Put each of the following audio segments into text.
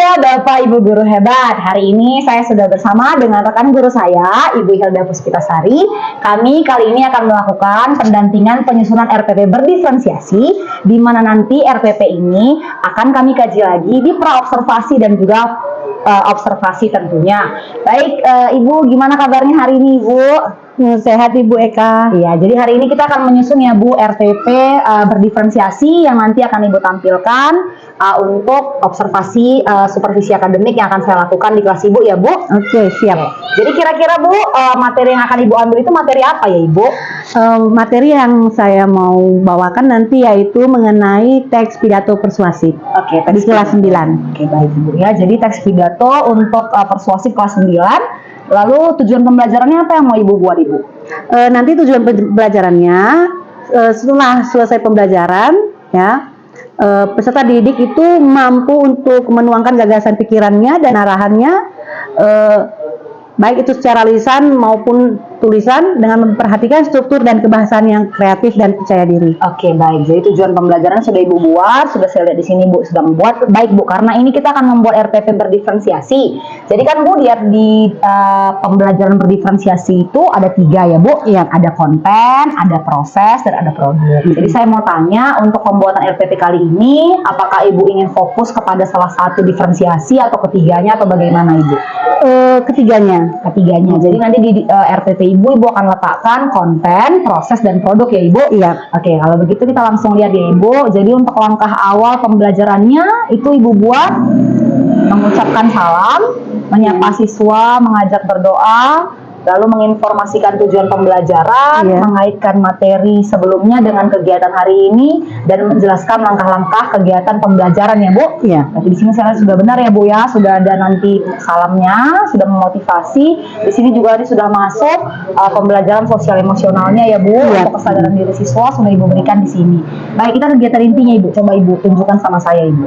ya Bapak Ibu guru hebat. Hari ini saya sudah bersama dengan rekan guru saya, Ibu Hilda Puspitasari. Kami kali ini akan melakukan pendampingan penyusunan RPP berdiferensiasi, di mana nanti RPP ini akan kami kaji lagi di praobservasi dan juga observasi tentunya. Baik, Ibu, gimana kabarnya hari ini, Ibu? Sehat Ibu Eka. Iya, jadi hari ini kita akan menyusun ya Bu RPP berdiferensiasi yang nanti akan Ibu tampilkan untuk observasi supervisi akademik yang akan saya lakukan di kelas Ibu ya Bu. Oke, siap. Jadi kira-kira Bu materi yang akan Ibu ambil itu materi apa ya Ibu? Materi yang saya mau bawakan nanti yaitu mengenai teks pidato persuasif. Oke, di kelas 9. Oke, baik Ibu ya. Jadi teks pidato untuk persuasif kelas 9. Lalu tujuan pembelajarannya apa yang mau Ibu buat Ibu? Nanti tujuan pembelajarannya setelah selesai pembelajaran ya, peserta didik itu mampu untuk menuangkan gagasan pikirannya dan arahannya, baik itu secara lisan maupun tulisan, dengan memperhatikan struktur dan kebahasaan yang kreatif dan percaya diri. Oke, baik. Jadi tujuan pembelajaran sudah Ibu buat, sudah saya lihat di sini Bu sudah membuat. Baik Bu, karena ini kita akan membuat RPP berdiferensiasi. Jadi kan Bu lihat di pembelajaran berdiferensiasi itu ada 3 ya Bu. Iya. Ada konten, ada proses, dan ada produk. Jadi saya mau tanya untuk pembuatan RPP kali ini, apakah Ibu ingin fokus kepada salah satu diferensiasi atau ketiganya atau bagaimana Ibu? Ketiganya. Jadi nanti di RPP Ibu akan letakkan konten, proses, dan produk ya Ibu? Iya. Oke, kalau begitu kita langsung lihat ya Ibu. Jadi untuk langkah awal pembelajarannya itu Ibu buat mengucapkan salam, menyapa siswa, mengajak berdoa, lalu menginformasikan tujuan pembelajaran, mengaitkan materi sebelumnya dengan kegiatan hari ini, dan menjelaskan langkah-langkah kegiatan pembelajaran ya Bu. Iya. Jadi di sini saya sudah benar ya Bu ya, sudah ada nanti salamnya, sudah memotivasi. Di sini juga sudah masuk pembelajaran sosial emosionalnya ya Bu, untuk kesadaran diri siswa sudah Ibu berikan di sini. Baik, kita kegiatan intinya Ibu, coba Ibu tunjukkan sama saya Ibu.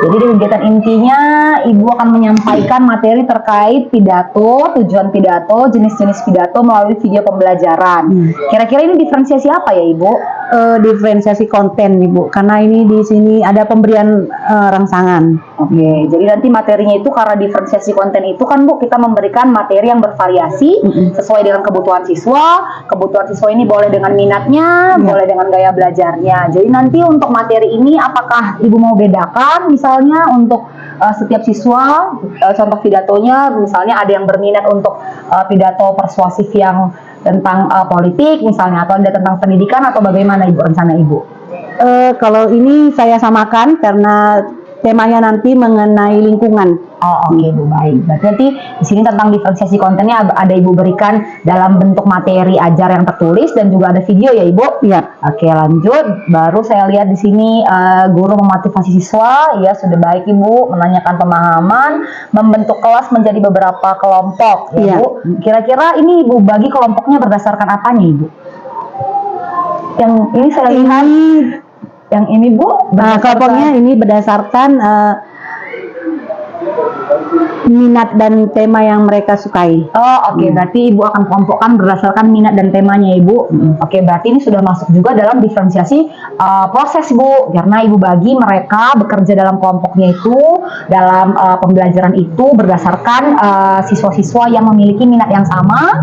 Jadi di kegiatan intinya Ibu akan menyampaikan materi terkait pidato, tujuan pidato, jenis-jenis pidato melalui video pembelajaran. Kira-kira ini diferensiasi apa ya Ibu? Diferensiasi konten Ibu, karena ini di sini ada pemberian rangsangan. Oke, jadi nanti materinya itu karena diferensiasi konten itu kan Bu, kita memberikan materi yang bervariasi sesuai dengan kebutuhan siswa. Kebutuhan siswa ini boleh dengan minatnya, boleh dengan gaya belajarnya. Jadi nanti untuk materi ini apakah Ibu mau bedakan misalnya untuk setiap siswa, contoh pidatonya misalnya ada yang berminat untuk pidato persuasif yang tentang politik misalnya, atau ada tentang pendidikan, atau bagaimana Ibu rencana Ibu? Kalau ini saya samakan karena temanya nanti mengenai lingkungan. Oh, oke Bu, baik. Berarti nanti di sini tentang diferensiasi kontennya ada Ibu berikan dalam bentuk materi ajar yang tertulis dan juga ada video ya Ibu? Iya. Oke, lanjut. Baru saya lihat di sini guru memotivasi siswa, ya sudah baik Ibu, menanyakan pemahaman, membentuk kelas menjadi beberapa kelompok ya Bu. Kira-kira ini Ibu bagi kelompoknya berdasarkan apanya Ibu? Yang ini saya lihat, yang ini Bu, kelompoknya ini berdasarkan minat dan tema yang mereka sukai. Oh, oke. Berarti Ibu akan kelompokkan berdasarkan minat dan temanya Ibu. Oke, berarti ini sudah masuk juga dalam diferensiasi proses Bu, karena Ibu bagi mereka bekerja dalam kelompoknya itu, dalam pembelajaran itu berdasarkan siswa-siswa yang memiliki minat yang sama.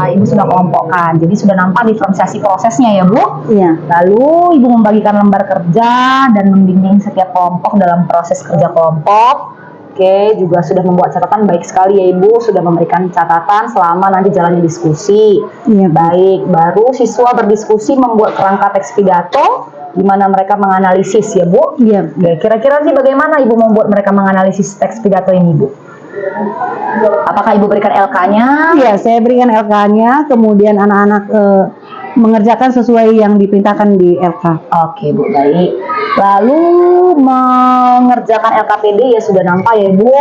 Ibu sudah kelompokkan, jadi sudah nampak diferensiasi prosesnya ya Bu. Iya. Lalu Ibu membagikan lembar kerja dan membimbing setiap kelompok dalam proses kerja kelompok. Oke, juga sudah membuat catatan, baik sekali ya Ibu, sudah memberikan catatan selama nanti jalannya diskusi. Iya. Baik, baru siswa berdiskusi membuat kerangka teks pidato, di mana mereka menganalisis ya Bu. Iya. Oke, kira-kira sih bagaimana Ibu membuat mereka menganalisis teks pidato ini Bu? Apakah Ibu berikan LK-nya? Iya, saya berikan LK-nya, kemudian anak-anak mengerjakan sesuai yang diperintahkan di LK. Oke Bu, baik. Lalu mengerjakan LKPD ya sudah nampak ya Bu.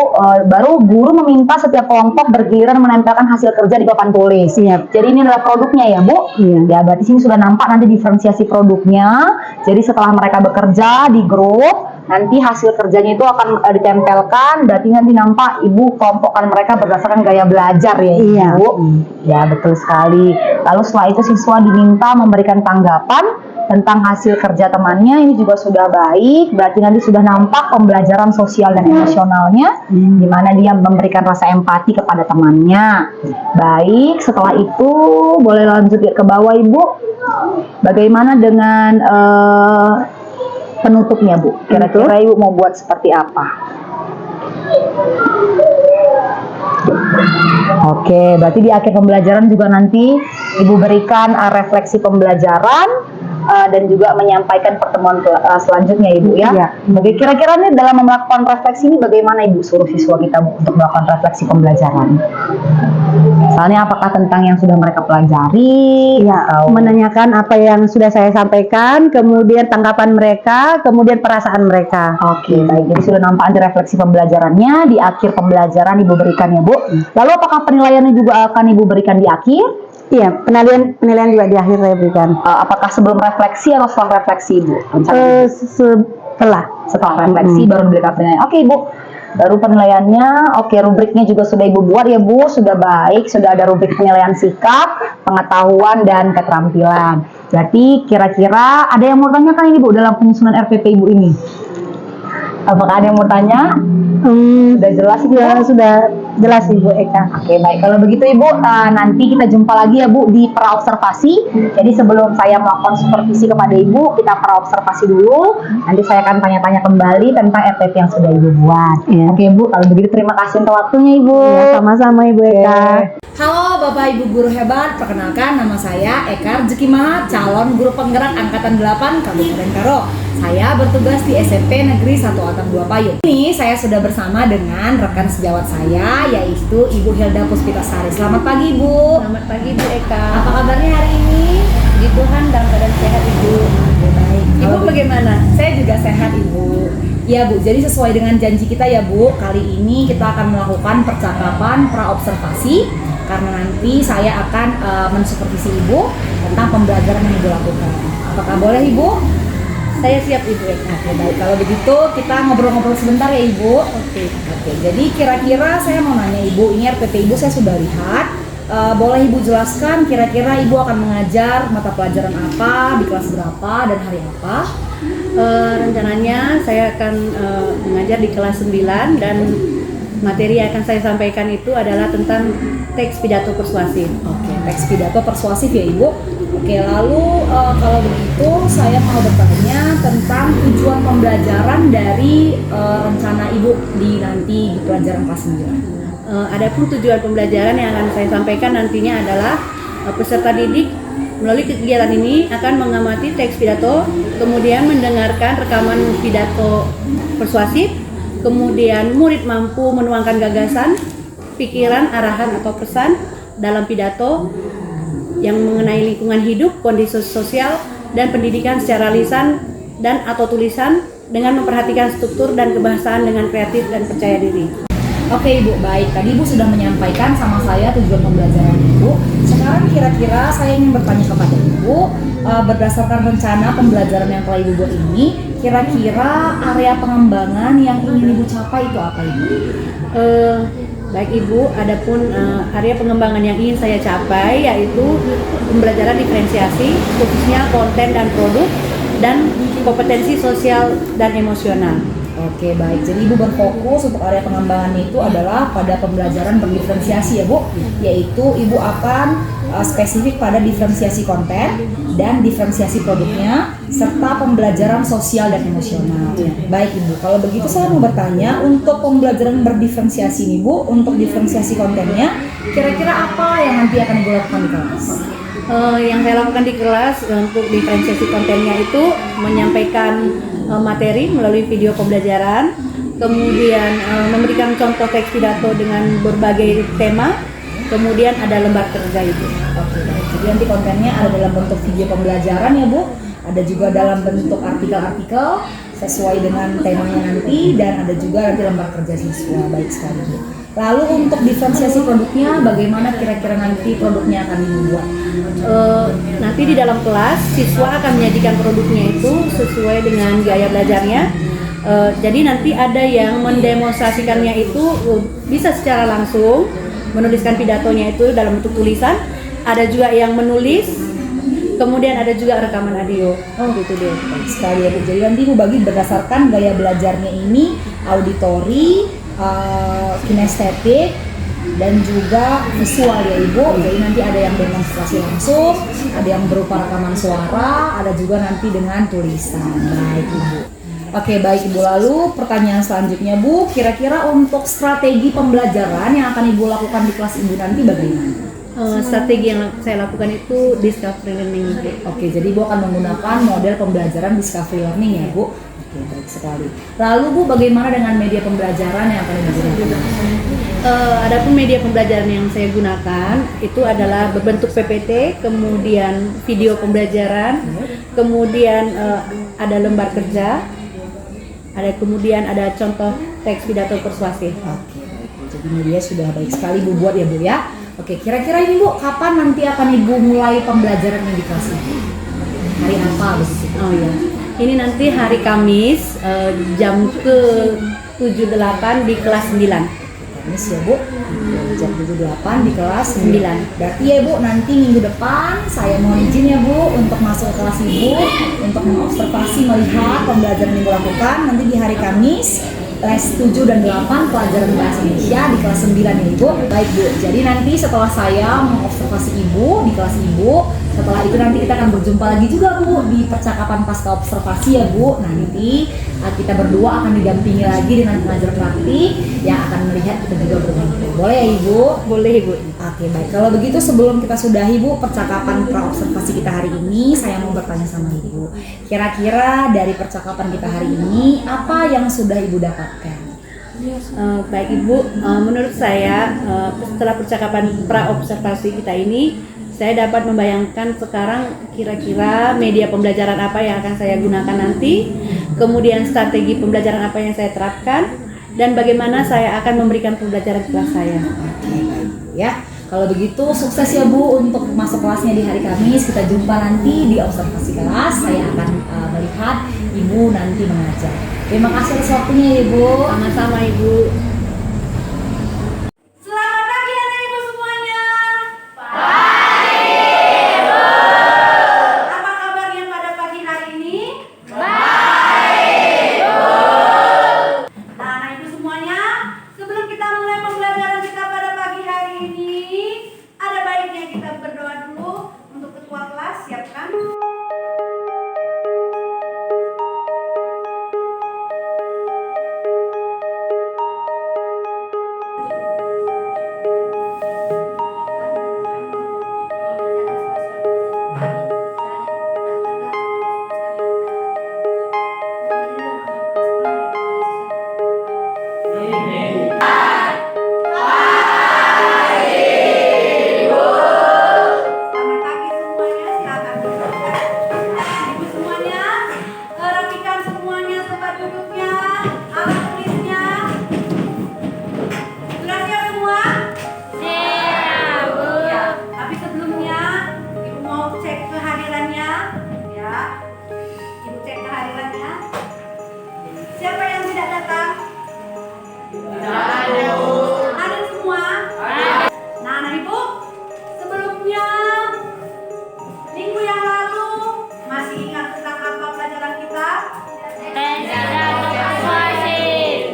Baru guru meminta setiap kelompok bergiliran menempelkan hasil kerja di papan tulis. Iya. Jadi ini adalah produknya ya Bu. Iya. Ya berarti sini sudah nampak nanti diferensiasi produknya. Jadi setelah mereka bekerja di grup, nanti hasil kerjanya itu akan ditempelkan. Berarti nanti nampak Ibu kelompokkan mereka berdasarkan gaya belajar ya Ibu. Iya. Ya betul sekali. Lalu setelah itu siswa diminta memberikan tanggapan tentang hasil kerja temannya ini juga sudah baik. Berarti nanti sudah nampak pembelajaran sosial dan emosionalnya, di mana dia memberikan rasa empati kepada temannya. Baik, setelah itu boleh lanjut ke bawah Ibu. Bagaimana dengan penutupnya Bu? Kira-kira Ibu mau buat seperti apa? Oke, berarti di akhir pembelajaran juga nanti Ibu berikan refleksi pembelajaran dan juga menyampaikan pertemuan selanjutnya Ibu ya. Iya. Oke, kira-kira nih dalam melakukan refleksi ini bagaimana Ibu suruh siswa kita Bu untuk melakukan refleksi pembelajaran? Misalnya apakah tentang yang sudah mereka pelajari? Ya, menanyakan apa yang sudah saya sampaikan, kemudian tanggapan mereka, kemudian perasaan mereka. Oke, baik. Jadi sudah nampak ada refleksi pembelajarannya di akhir pembelajaran Ibu berikan ya Bu. Lalu apakah penilaiannya juga akan Ibu berikan di akhir? Iya, penilaian juga di akhir saya berikan. Apakah sebelum refleksi atau setelah refleksi Ibu? Setelah refleksi baru diberikan penilaian. Oke Ibu, baru penilaiannya. Oke, rubriknya juga sudah Ibu buat ya Bu, sudah baik. Sudah ada rubrik penilaian sikap, pengetahuan, dan keterampilan. Berarti kira-kira ada yang mau tanyakan ini Bu dalam penyusunan RPP Ibu ini? Apakah ada yang mau tanya? Sudah jelas Ibu? Ya, sudah jelas Ibu Eka. Oke, baik. Kalau begitu Ibu, nanti kita jumpa lagi ya Bu di praobservasi. Jadi sebelum saya melakukan supervisi kepada Ibu, kita praobservasi dulu. Nanti saya akan tanya-tanya kembali tentang RPP yang sudah Ibu buat. Ya. Oke Bu, kalau begitu terima kasih untuk waktunya Ibu. Ya, sama-sama Ibu Eka. Halo Bapak Ibu guru hebat, perkenalkan nama saya Eka Rezeki Maha, calon guru penggerak angkatan 8 Kabupaten Karo. Saya bertugas di SMP Negeri 1 Atang 2 Payung. Ini saya sudah bersama dengan rekan sejawat saya, yaitu Ibu Hilda Puspitasari. Selamat pagi Ibu. Selamat pagi Bu Eka. Apa kabarnya hari ini? Puji Tuhan dalam keadaan sehat Ibu. Baik. Ibu bagaimana? Saya juga sehat Ibu. Ya Bu, jadi sesuai dengan janji kita ya Bu, kali ini kita akan melakukan percakapan praobservasi karena nanti saya akan mensupervisi Ibu tentang pembelajaran yang Ibu lakukan. Apakah boleh Ibu? Saya siap Ibu Eka. Oke, baik. Kalau begitu kita ngobrol-ngobrol sebentar ya Ibu. Oke. Jadi kira-kira saya mau nanya Ibu, ini RPP Ibu saya sudah lihat. Boleh Ibu jelaskan kira-kira Ibu akan mengajar mata pelajaran apa, di kelas berapa, dan hari apa? Rencananya saya akan mengajar di kelas 9 dan materi yang akan saya sampaikan itu adalah tentang teks pidato persuasif. Oke, teks pidato persuasif ya Ibu. Oke, lalu kalau begitu saya mau bertanya tentang tujuan pembelajaran dari rencana Ibu di nanti di pelajaran kelas 9. Adapun tujuan pembelajaran yang akan saya sampaikan nantinya adalah peserta didik melalui kegiatan ini akan mengamati teks pidato, kemudian mendengarkan rekaman pidato persuasif, kemudian murid mampu menuangkan gagasan, pikiran, arahan atau pesan dalam pidato yang mengenai lingkungan hidup, kondisi sosial, dan pendidikan secara lisan dan atau tulisan dengan memperhatikan struktur dan kebahasaan dengan kreatif dan percaya diri. Oke Ibu, baik. Tadi Ibu sudah menyampaikan sama saya tujuan pembelajaran Ibu. Sekarang kira-kira saya ingin bertanya kepada Ibu, berdasarkan rencana pembelajaran yang telah Ibu buat ini, kira-kira area pengembangan yang ingin Ibu capai itu apa Ibu? Baik Ibu, adapun area pengembangan yang ingin saya capai yaitu pembelajaran diferensiasi, khususnya konten dan produk, dan kompetensi sosial dan emosional. Oke, baik. Jadi Ibu berfokus untuk area pengembangannya itu adalah pada pembelajaran berdiferensiasi ya Bu, yaitu Ibu akan spesifik pada diferensiasi konten dan diferensiasi produknya serta pembelajaran sosial dan emosional. Baik Ibu, kalau begitu saya mau bertanya untuk pembelajaran berdiferensiasi nih Bu, untuk diferensiasi kontennya kira-kira apa yang nanti akan Ibu lakukan di kelas? Yang saya lakukan di kelas untuk diferensiasi kontennya itu menyampaikan materi melalui video pembelajaran, kemudian memberikan contoh teks pidato dengan berbagai tema, kemudian ada lembar kerja itu. Oke, baik. Jadi nanti kontennya ada dalam bentuk video pembelajaran ya Bu, ada juga dalam bentuk artikel-artikel sesuai dengan temanya nanti, dan ada juga nanti lembar kerja siswa. Baik sekali Bu. Lalu untuk diferensiasi produknya bagaimana kira-kira nanti produknya akan dibuat? Nanti di dalam kelas siswa akan menyajikan produknya itu sesuai dengan gaya belajarnya. Jadi nanti ada yang mendemonstrasikannya itu bisa secara langsung menuliskan pidatonya itu dalam bentuk tulisan, ada juga yang menulis, Kemudian ada juga rekaman audio. Oh gitu deh, baik sekali ya Bu. Jadi nanti Ibu bagi berdasarkan gaya belajarnya ini auditori, kinestetik, dan juga visual ya Ibu. Jadi nanti ada yang demonstrasi langsung, ada yang berupa rekaman suara, ada juga nanti dengan tulisan. Baik Ibu. Oke baik Ibu, lalu pertanyaan selanjutnya Bu, kira-kira untuk strategi pembelajaran yang akan Ibu lakukan di kelas Ibu nanti bagaimana? Strategi yang saya lakukan itu discovery learning. Oke, jadi Ibu akan menggunakan model pembelajaran discovery learning ya Bu? Oke, baik sekali. Lalu Bu, bagaimana dengan media pembelajaran yang akan Ibu gunakan? Adapun media pembelajaran yang saya gunakan itu adalah berbentuk PPT, kemudian video pembelajaran, kemudian ada lembar kerja, kemudian ada contoh teks pidato persuasif. Oke, jadi media sudah baik sekali Bu buat ya Bu ya. Oke, kira-kira ini Bu, kapan nanti akan Ibu mulai pembelajaran yang di kelas ini? Hari apa begitu? Oh iya, ini nanti hari Kamis jam ke 7-8 di kelas 9. Kamis ya Bu, jam 7.8 di kelas 9. Berarti ya Bu, nanti minggu depan saya mohon izin ya Bu untuk masuk ke kelas Ibu untuk mengobservasi melihat pembelajaran yang Ibu lakukan nanti di hari Kamis les 7 dan 8 pelajaran bahasa Indonesia di kelas 9 ya Ibu. Baik Bu, jadi nanti setelah saya mengobservasi Ibu di kelas Ibu, setelah itu nanti kita akan berjumpa lagi juga Bu di percakapan pasca observasi ya Bu. Nanti kita berdua akan didampingi lagi dengan pengajar praktik yang akan melihat kita juga bermain. Boleh ya Ibu? Boleh Ibu. Oke baik, kalau begitu sebelum kita sudahi Bu percakapan pra-observasi kita hari ini, saya mau bertanya sama Ibu. Kira-kira dari percakapan kita hari ini, apa yang sudah Ibu dapatkan? Baik Ibu, menurut saya setelah percakapan pra-observasi kita ini, saya dapat membayangkan sekarang kira-kira media pembelajaran apa yang akan saya gunakan nanti, kemudian strategi pembelajaran apa yang saya terapkan, dan bagaimana saya akan memberikan pembelajaran kelas saya. Oke baik ya. Kalau begitu sukses ya Bu untuk masuk kelasnya di hari Kamis. Kita jumpa nanti di observasi kelas. Saya akan melihat Ibu nanti mengajar. Terima kasih atas waktunya Ibu. Sama-sama Ibu. Selamat pagi anak-ibu semuanya. Apa kabarnya pada pagi hari ini? Nah, anak-ibu semuanya, sebelum kita mulai pembelajaran kita pada pagi hari ini, ada baiknya kita berdoa dulu untuk ketua kelas, siapkan. Selamat pagi semuanya, silakan duduk. Ibu semuanya, rapikan semuanya tempat duduknya, alat tulisnya. Sudah siap semua? Siap, Bu. Ya, tapi sebelumnya Ibu mau cek kehadirannya, ya. Ibu cek kehadirannya. Siapa yang tidak datang? Ada semua? Nah, anak Ibu, sebelumnya minggu yang lalu masih ingat tentang apa pelajaran kita?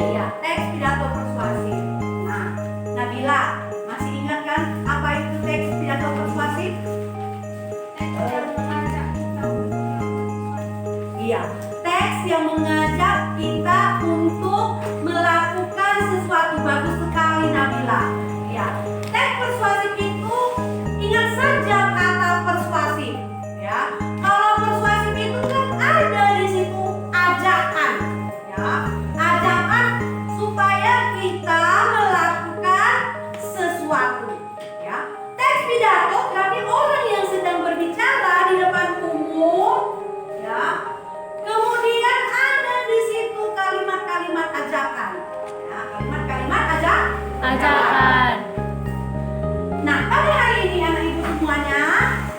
Ya, teks pidato persuasif. Nah, Nabila, masih ingat kan apa itu teks pidato persuasif? Iya, teks yang mengajak kita untuk melakukan sesuatu. Bagus sekali Nabila. Ya, teks persuasif itu ingat saja kata persuasif. Ya, kalau persuasif itu kan ada di situ ajakan. Ya, ajakan supaya kita melakukan sesuatu. Ya, teks pidato berarti orang yang sedang berbicara di depan umum. Ya, kemudian ada di situ kalimat-kalimat ajakan. Ya, kalimat-kalimat ajakan. Nah, pada hari ini anak ibu semuanya,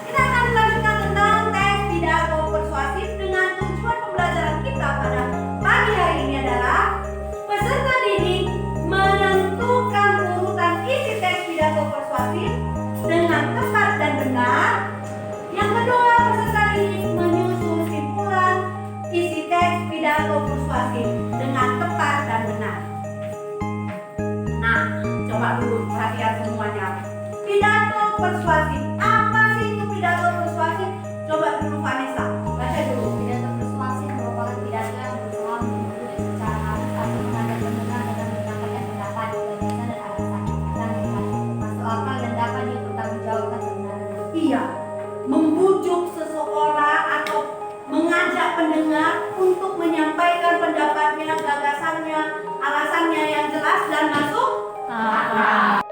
kita akan melanjutkan tentang teks pidato persuasif dengan tujuan pembelajaran kita pada pagi hari ini adalah peserta didik menentukan urutan isi teks pidato persuasif dengan tepat dan benar. Yang kedua, peserta persuasif dengan tepat dan benar. Nah, coba dulu perhatian semuanya. Pidato persuasif. Apa sih itu pidato persuasif? Coba dulu Vanessa, baca dulu. Pidato persuasif merupakan pidato yang berusaha menghubungi secara halus atau mengajak pendengar dengan menyampaikan pendapat, gagasan dan alasan yang masuk akal dan dapat dipertanggungjawabkan sebenarnya. Iya, membujuk seseorang atau mengajak pendengar untuk menyampaikan pendapatnya, gagasannya, alasannya yang jelas dan masuk akal.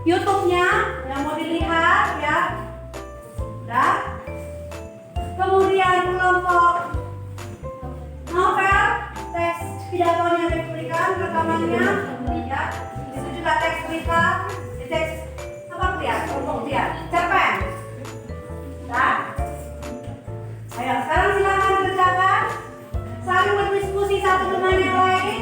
YouTube-nya yang mau dilihat ya. Udah. Kemudian kelompok novel, teks pidatonya diberikan rekamannya ya. Itu juga teks cerita, teks apa tuh ya? Kelompok ya, cerpen. Nah, ayo sekarang silakan kerjakan, saling berdiskusi satu dengan yang lain.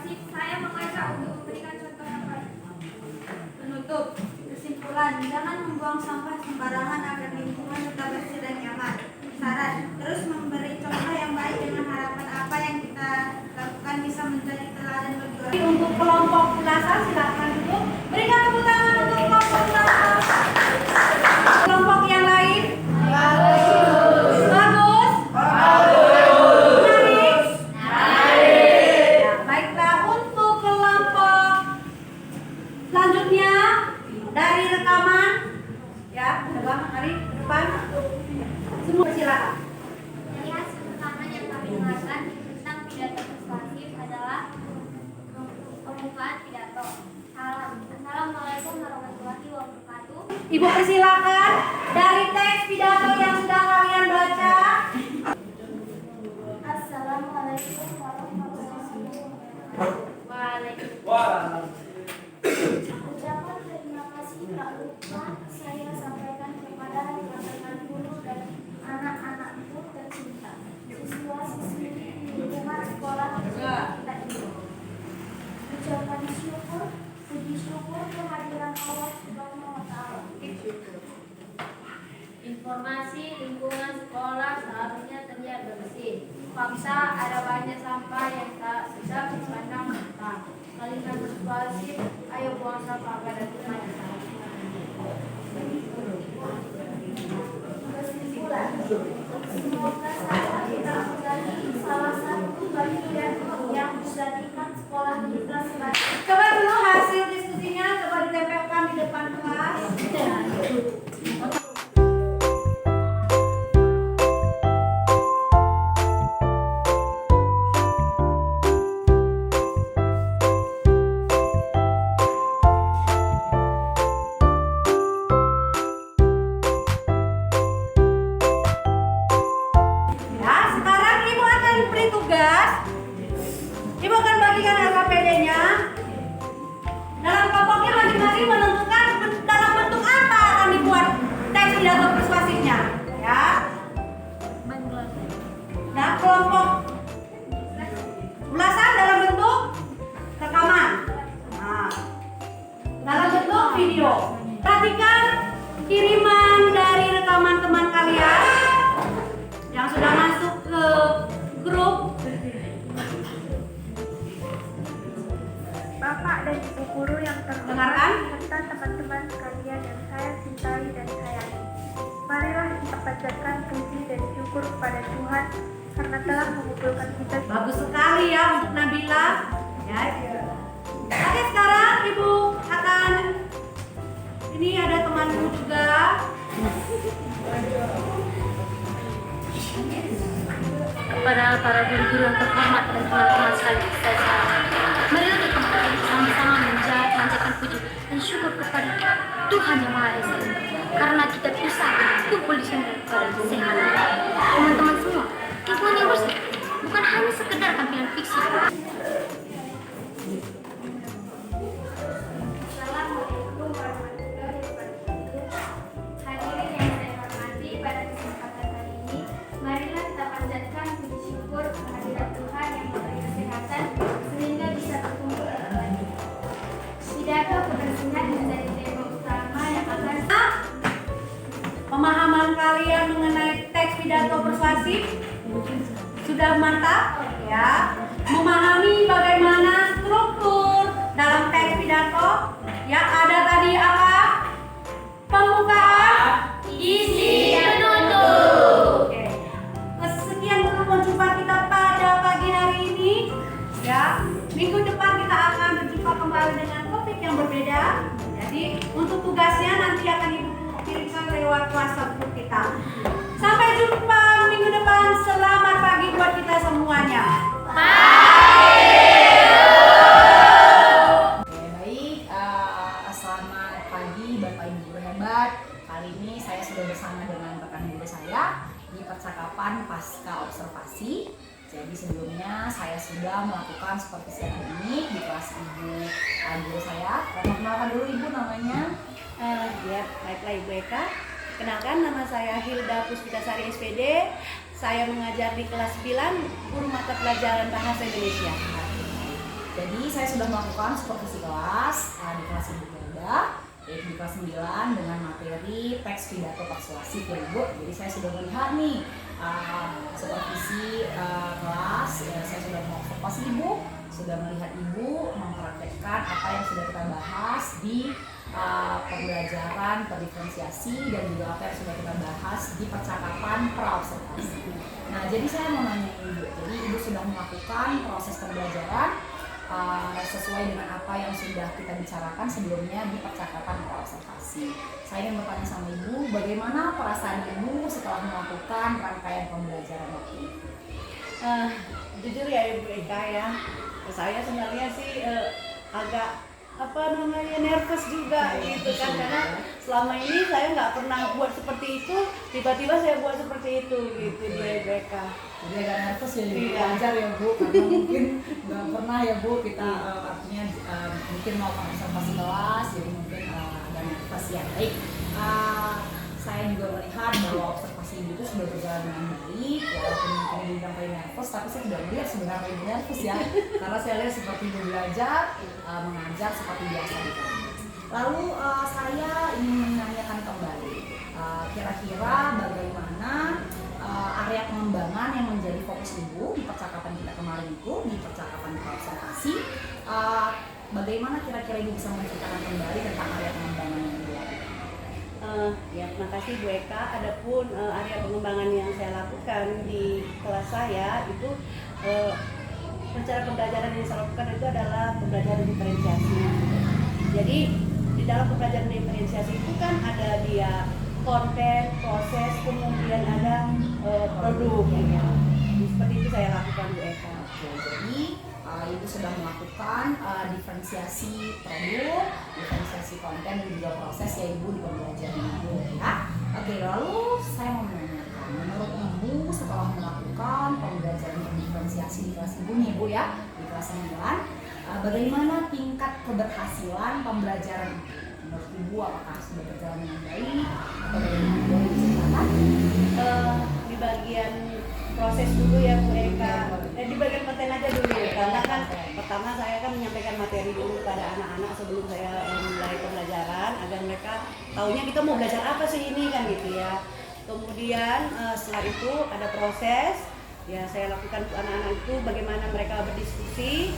persuasif, saya mengajak untuk memberikan contoh yang baik. Penutup, kesimpulan, jangan membuang sampah sembarangan agar lingkungan tetap bersih dan nyaman. Saran, terus memberi contoh yang baik dengan harapan apa yang kita lakukan bisa menjadi teladan bagi orang. Untuk kelompok Ulasa silakan duduk. Berikan tepuk tangan untuk kelompok Ulasa. Kelompok yang lain? Bagus. Bagus. Menarik. Ya, baiklah, untuk kelompok selanjutnya dari rekaman, ya, coba mari ke depan. Semua silakan. Dari hasil rekaman yang kami dengarkan tentang pidato persuasif adalah pembukaan pidato. Salam. Assalamualaikum warahmatullahi wabarakatuh. Ibu persilakan dari teks pidato yang sudah kalian baca. Assalamualaikum warahmatullahi wabarakatuh. Ucapan terima kasih tak lupa saya sampaikan kepada teman-teman guru dan anak-anakku tercinta, siswa-siswi lingkungan sekolah kita ini. Ucapan syukur, puji syukur kehadiran Allah Subhanahu wa Ta'ala. Informasi lingkungan sekolah seharusnya terlihat bersih. Fakta ada banyak sampah yang tak sedap dipandang mata. Kalimat persuasif, ayo buang sampah pada Tuhan. Kesimpulan, semoga saya tidak menjadi salah satu bagian yang menjadikan sekolah kita sebagai Coba dulu hasil diskusinya, coba ditempelkan di depan kelas. Ya, sekarang Ibu akan beri tugas. Ibu akan bagikan LKPD-nya. Dalam kelompoknya masing-masing menentukan dalam bentuk apa akan dibuat teks pidato persuasifnya. Ya. Nah, kelompok ulasan dalam bentuk rekaman. Nah, dalam bentuk video. Perhatikan kiriman dari rekaman teman kalian yang sudah masuk ke grup. Bapak dan Ibu guru yang Dengarkan. terhormat serta teman-teman sekalian yang saya cintai dan sayangi. Marilah kita panjatkan puji dan syukur kepada Tuhan karena telah mengumpulkan kita. Bagus sekali ya untuk Nabila. Ya. Oke, sekarang Ibu akan ini ada temanku juga. Kepada para guru-guru yang terhormat dan teman-teman sekalian saya salam. Marilah kita sama-sama menjalankan puji dan syukur kepada Tuhan Yang Maha Esa karena kita bisa kumpul di sini pada sehat. Teman-teman semua, lingkungan yang bersih bukan hanya sekedar tampilan fiksi. Assalamualaikum warahmatullahi wabarakatuh. Hadirin yang saya hormati, pada kesempatan hari ini, marilah kita panjatkan puji syukur kehadirat Tuhan yang memberi kesehatan sehingga bisa berkumpul kembali. Pidato kebersihan menjadi tema utama yang akan Pemahaman kalian mengenai teks pidato persuasif sudah mantap ya. Memahami bagaimana struktur dalam teks pidato yang ada tadi apa? Pembukaan, isi, penutup. Oke. Sekian dulu perjumpaan kita pada pagi hari ini ya. Minggu depan kita akan berjumpa kembali dengan topik yang berbeda. Jadi untuk tugasnya nanti akan Ibu kirimkan lewat WhatsApp group kita. Sampai jumpa minggu depan. Selamat pagi buat kita semuanya. Oke, baik. Selamat pagi Bapak Ibu guru hebat. Kali ini saya sudah bersama dengan rekan guru saya di percakapan pasca observasi. Jadi sebelumnya saya sudah melakukan supervisi akademik di kelas Ibu guru saya. Perkenalkan dulu Ibu namanya. Ya, baiklah Ibu Eka. Kenalkan, nama saya Hilda Puspitasari SPD. Saya mengajar di kelas 9 guru mata pelajaran bahasa Indonesia. Jadi saya sudah melakukan supervisi kelas di kelas Ibu Gerda, yaitu di kelas 9 dengan materi teks pidato persuasif ya Ibu. Jadi saya sudah melihat nih supervisi kelas, saya sudah mengobservasi Ibu, sudah melihat Ibu mempraktekkan apa yang sudah kita bahas di pembelajaran terdiferensiasi dan juga apa yang sudah kita bahas di percakapan praobservasi. Nah, jadi saya mau nanya Ibu, jadi Ibu sudah melakukan proses pembelajaran sesuai dengan apa yang sudah kita bicarakan sebelumnya di percakapan praobservasi. Saya ingin bertanya sama Ibu, bagaimana perasaan Ibu setelah melakukan rangkaian pembelajaran waktu itu? Jujur ya Ibu Eka ya, saya sebenarnya sih agak nervous juga gitu kan, karena selama ini saya nggak pernah buat seperti itu, tiba-tiba saya buat seperti itu gitu dia Ibu Eka. Jadi agak nervous ya Ibu, Iya. wajar ya Bu, karena mungkin nggak pernah ya Bu kita artinya mungkin mau observasi kelas, jadi mungkin agak nervous ya. Baik, saya juga melihat bahwa observasi Ibu itu sudah berjalan dengan baik, walaupun mungkin Ibu bilang paling nervous, tapi saya sudah melihat sebenarnya Ibu nervous ya, karena saya lihat seperti Ibu belajar, mengajar seperti biasa gitu. Lalu saya ingin menanyakan kembali, kira-kira bagaimana area pengembangan yang menjadi fokus Ibu di percakapan kita kemarin itu, di percakapan praobservasi, bagaimana kira-kira Ibu bisa menceritakan kembali tentang area pengembangan yang Ibu lakukan? Ya, terima kasih Bu Eka. Adapun area pengembangan yang saya lakukan di kelas saya itu cara pembelajaran yang saya lakukan itu adalah pembelajaran diferensiasi. Jadi di dalam pembelajaran diferensiasi itu kan ada dia konten, proses, kemudian ada produk. Ya. Seperti itu saya lakukan Bu Eka. Oke, jadi Ibu sudah melakukan diferensiasi produk, diferensiasi konten dan juga proses ya Ibu di pembelajaran Ibu ya. Oke, lalu saya mau menanyakan, menurut Ibu setelah melakukan pembelajaran diferensiasi di kelas Ibu nih Bu ya, di kelas 9, bagaimana tingkat keberhasilan pembelajaran itu? Menurut Ibu apakah sudah berjalan dengan baik atau bagaimana boleh diceritakan? Di bagian proses dulu ya Bu Eka, di bagian konten aja dulu ya, karena kan pertama saya kan menyampaikan materi dulu pada anak-anak sebelum saya mulai pembelajaran agar mereka taunya kita mau belajar apa sih ini kan gitu ya. Kemudian setelah itu ada proses ya, saya lakukan untuk anak-anak itu bagaimana mereka berdiskusi,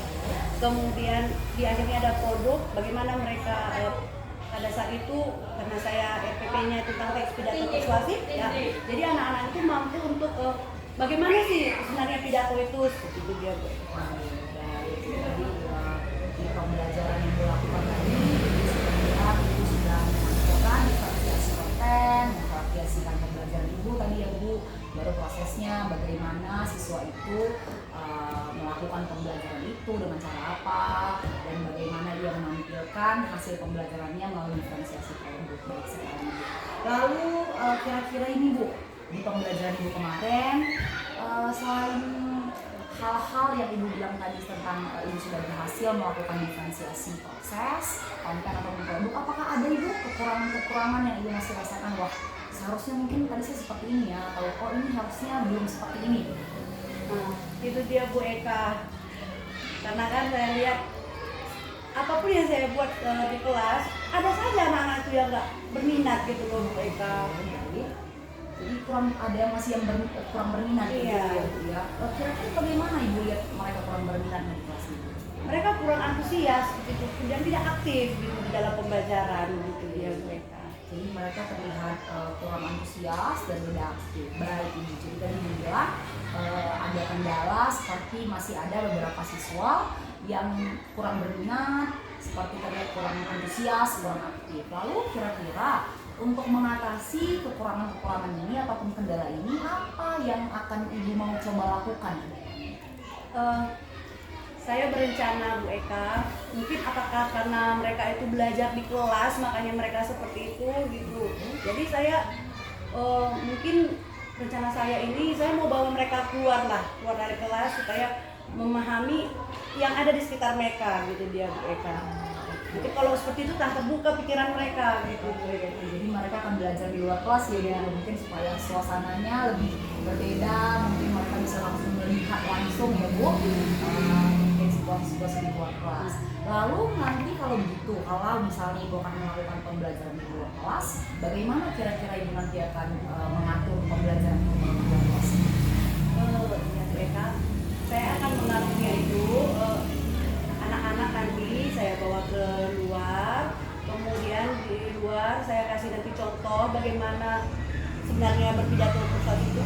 kemudian di akhirnya ada produk bagaimana mereka pada saat itu, karena saya RPP-nya tentang teks pidato persuasif ya, jadi anak-anak itu mampu untuk bagaimana sih sebenarnya pidato itu, seperti itu dia Bu. Jadi di pembelajaran yang dilakukan tadi, sebenarnya Ibu sudah menyampaikan diferensiasi konten, memvariasikan pembelajaran Ibu tadi ya Bu, baru prosesnya bagaimana siswa itu melakukan pembelajaran itu dengan cara apa, dan bagaimana dia menampilkan hasil pembelajarannya melalui diferensiasi produk. Baik sekali. Lalu kira-kira ini Bu, di pembelajaran Ibu kemarin, selain hal-hal yang Ibu bilang tadi tentang Ibu sudah berhasil melakukan diferensiasi proses, konten atau produk, apakah ada Ibu kekurangan-kekurangan yang Ibu masih rasakan? Wah, seharusnya mungkin tadi saya seperti ini ya, atau oh ini harusnya belum seperti ini. Nah, itu dia Bu Eka. Karena kan saya lihat apapun yang saya buat di kelas, ada saja anak-anak itu yang nggak berminat gitu loh Bu Eka. Jadi ada yang masih yang kurang berminat Iya. gitu ya. Kira-kira bagaimana Ibu lihat mereka kurang berminat di kelas ini? Mereka kurang antusias gitu, dan tidak aktif gitu di dalam pembelajaran gitu dia Bu Eka. Jadi mereka terlihat kurang antusias dan tidak aktif. Baik Ibu, jadi tadi Ibu bilang ada kendala seperti masih ada beberapa siswa yang kurang berminat, seperti terlihat kurang antusias, kurang aktif. Lalu kira-kira untuk mengatasi kekurangan-kekurangan ini ataupun kendala ini, apa yang akan Ibu mau coba lakukan? Saya berencana Bu Eka, mungkin apakah karena mereka itu belajar di kelas makanya mereka seperti itu gitu. Jadi saya mungkin rencana saya ini, saya mau bawa mereka keluar dari kelas supaya memahami yang ada di sekitar mereka gitu dia Bu Eka. Jadi kalau seperti itu tak terbuka pikiran mereka gitu. Jadi mereka akan belajar di luar kelas ya, mungkin supaya suasananya lebih berbeda, mungkin mereka bisa langsung melihat langsung ya Bu, mungkin situasi situasi-situasi di luar kelas. Lalu nanti kalau begitu, kalau misalnya Ibu akan melakukan pembelajaran di luar kelas, bagaimana kira-kira Ibu nanti akan mengatur pembelajaran di luar kelas? Ya mereka, saya akan mengaturnya itu anak-anak nanti saya bawa ke luar, kemudian di luar saya kasih nanti contoh bagaimana sebenarnya berpidato persuasi itu.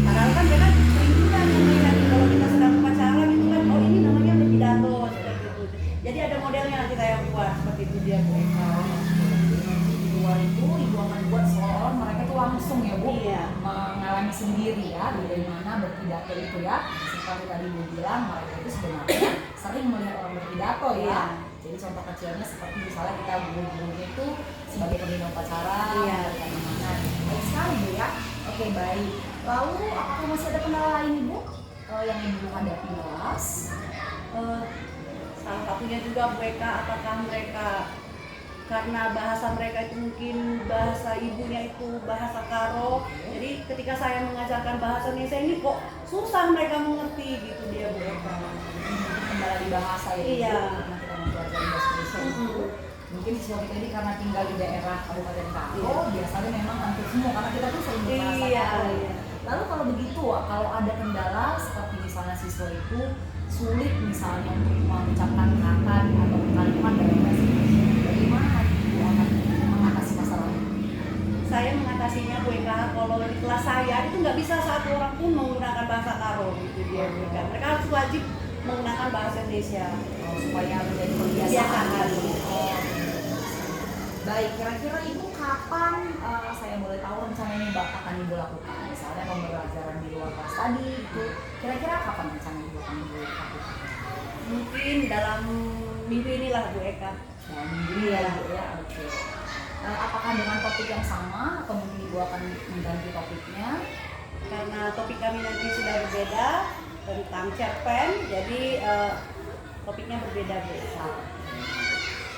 Padahal kan mereka sering juga nanti kalau kita sedang upacara gitu kan, oh ini namanya berpidato seperti itu. Jadi ada modelnya nanti saya buat seperti itu dia Bu Eka. Di luar itu Ibu akan buat seolah-olah mereka tuh langsung ya Bu, Iya. mengalami sendiri ya bagaimana berpidato itu ya. Seperti tadi Ibu bilang mereka itu sebenarnya sering melihat orang berpidato ya. Iya. Jadi contoh kecilnya seperti misalnya kita guru-gurunya itu sebagai pembina upacara, Iya. bagaimana. Baik sekali Bu ya. Oke baik. Lalu apakah masih ada kendala lain Ibu yang Ibu hadapi kelas? Salah satunya juga mereka, apakah mereka karena bahasa mereka itu mungkin bahasa ibunya itu bahasa Karo, jadi ketika saya mengajarkan bahasa Indonesia ini kok susah mereka mengerti gitu dia Bu Eka. Kendala di bahasa ya Ibu, Iya. karena kita mempelajari bahasa Indonesia itu. Mungkin siswa kita ini karena tinggal di daerah Kabupaten Karo, biasanya memang hampir semua karena kita tuh sering berbahasa Iya, Karo. iya. Lalu kalau begitu, kalau ada kendala seperti misalnya siswa itu sulit misalnya untuk mengucapkan kata atau kalimat dalam bahasa Indonesia, bagaimana Ibu akan mengatasi masalah ini? Saya mengatasinya Bu Eka, kalau di kelas saya itu nggak bisa satu orang pun menggunakan bahasa Karo gitu dia Bu Eka. Mereka harus wajib menggunakan bahasa Indonesia. Supaya menjadi kebiasaan. Kebiasaan. Baik, kira-kira Ibu kapan saya boleh tahu rencana ini akan Ibu lakukan? Misalnya pembelajaran di luar kelas tadi itu, kira-kira kapan rencana Ibu akan Ibu lakukan? Mungkin dalam minggu inilah Bu Eka. Dalam minggu ini ya Ibu ya, oke. Apakah dengan topik yang sama atau mungkin Ibu akan mengganti topiknya? Karena topik kami nanti sudah berbeda tentang cerpen, jadi topiknya berbeda Bu.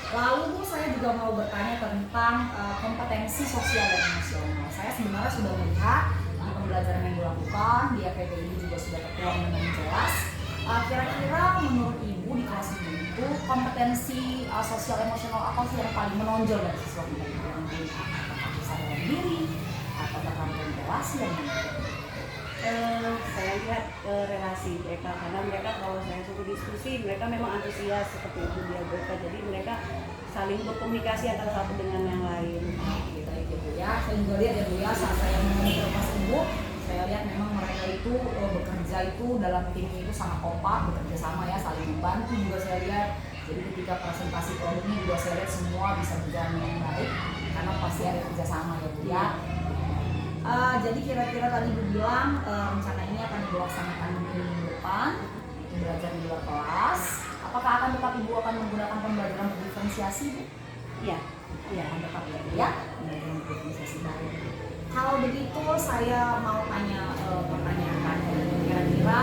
Lalu Bu, saya juga mau bertanya tentang kompetensi sosial dan emosional. Saya sebenarnya sudah melihat di pembelajaran yang dilakukan di FEB ini juga sudah tertuang dengan jelas. Kira-kira menurut Ibu di kelas Ibu itu kompetensi sosial emosional apa sih yang paling menonjol dari siswa kita yang apakah kesadaran diri atau keterampilan relasi yang Saya lihat relasi mereka, karena mereka kalau saya suruh diskusi mereka memang antusias seperti itu dia mereka, jadi mereka saling berkomunikasi antara satu dengan yang lain. gitu ya Bu ya. Saya juga lihat ya Bu ya, saat saya mengenai kelas Ibu, saya lihat memang mereka itu bekerja itu dalam tim itu sangat kompak, bekerja sama ya, saling membantu juga saya lihat. Jadi ketika presentasi produk ini juga saya lihat semua bisa berjalan dengan baik karena pasti ada kerjasama ya Bu ya. Jadi kira-kira tadi Ibu bilang rencana ini akan dilaksanakan minggu depan, belajar di luar kelas. Apakah akan tetap Ibu akan menggunakan pembelajaran berdiferensiasi Bu? Iya, iya. Akan tetap ya Bu ya, pembelajaran berdiferensiasi baik. Kalau begitu saya mau tanya pertanyaan tadi. Kira-kira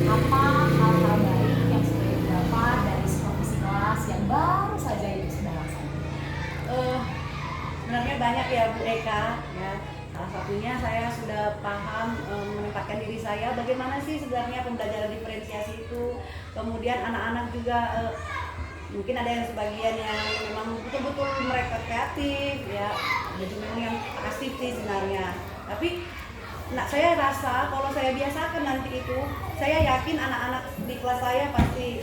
apa hal-hal baik yang sudah didapat dari supervisi kelas yang baru saja Ibu sudah laksanakan? Sebenarnya banyak ya Bu Eka ya. Salah satunya saya sudah paham menempatkan diri saya bagaimana sih sebenarnya pembelajaran diferensiasi itu. Kemudian anak-anak juga mungkin ada yang sebagian yang memang betul-betul mereka kreatif ya, jadi memang yang aktif sih sebenarnya. Tapi saya rasa kalau saya biasakan nanti itu, saya yakin anak-anak di kelas saya pasti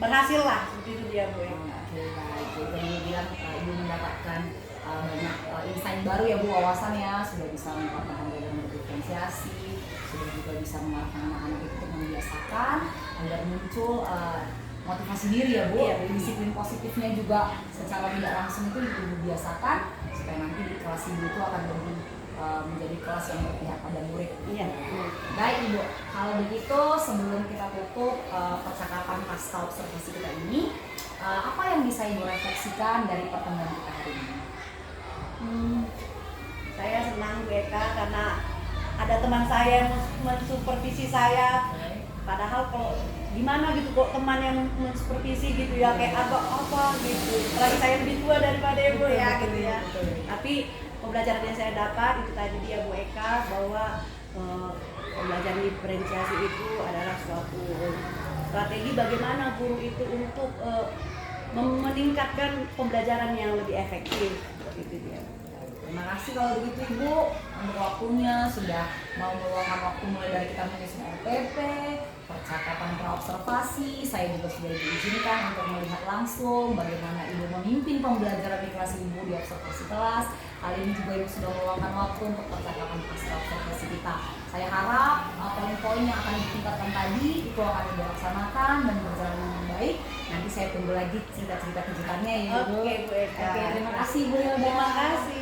berhasil lah, seperti itu dia Bu. Oke baik, jadi Ibu bilang Ibu mendapatkan banyak insight baru ya Bu, wawasan ya, sudah bisa menggunakan pembelajaran berdiferensiasi, sudah juga bisa mengarahkan anak-anak itu untuk membiasakan agar muncul motivasi diri ya Bu, Iya. disiplin positifnya juga secara tidak langsung itu Ibu biasakan supaya nanti di kelas Ibu itu akan lebih menjadi kelas yang berpihak pada murid. Iya. Baik Ibu, kalau begitu sebelum kita tutup percakapan pasca observasi kita ini, apa yang bisa Ibu refleksikan dari pertemuan kita hari ini? Saya senang Bu Eka karena ada teman saya yang mensupervisi saya. Padahal kalau gimana gitu kok teman yang mensupervisi gitu ya, kayak apa gitu. Apalagi saya lebih tua daripada Ibu ya gitu ya. Tapi pembelajaran yang saya dapat itu tadi dia Bu Eka, bahwa pembelajaran diferensiasi itu adalah suatu strategi bagaimana guru itu untuk meningkatkan pembelajaran yang lebih efektif. Gitu dia. Terima kasih kalau begitu Ibu untuk waktunya, sudah mau meluangkan waktu mulai dari kita menyusun RPP, percakapan praobservasi. Saya juga sudah diizinkan untuk melihat langsung bagaimana Ibu memimpin pembelajaran di kelas Ibu di observasi kelas. Kali ini juga Ibu sudah meluangkan waktu untuk percakapan praobservasi kita. Saya harap poin-poin yang akan ditingkatkan tadi itu akan dilaksanakan dan berjalan dengan baik. Nanti saya tunggu lagi cerita-cerita kejutannya ya Ibu. Oke, Bu Eka. Oke, terima kasih Bu Hilda. Terima kasih.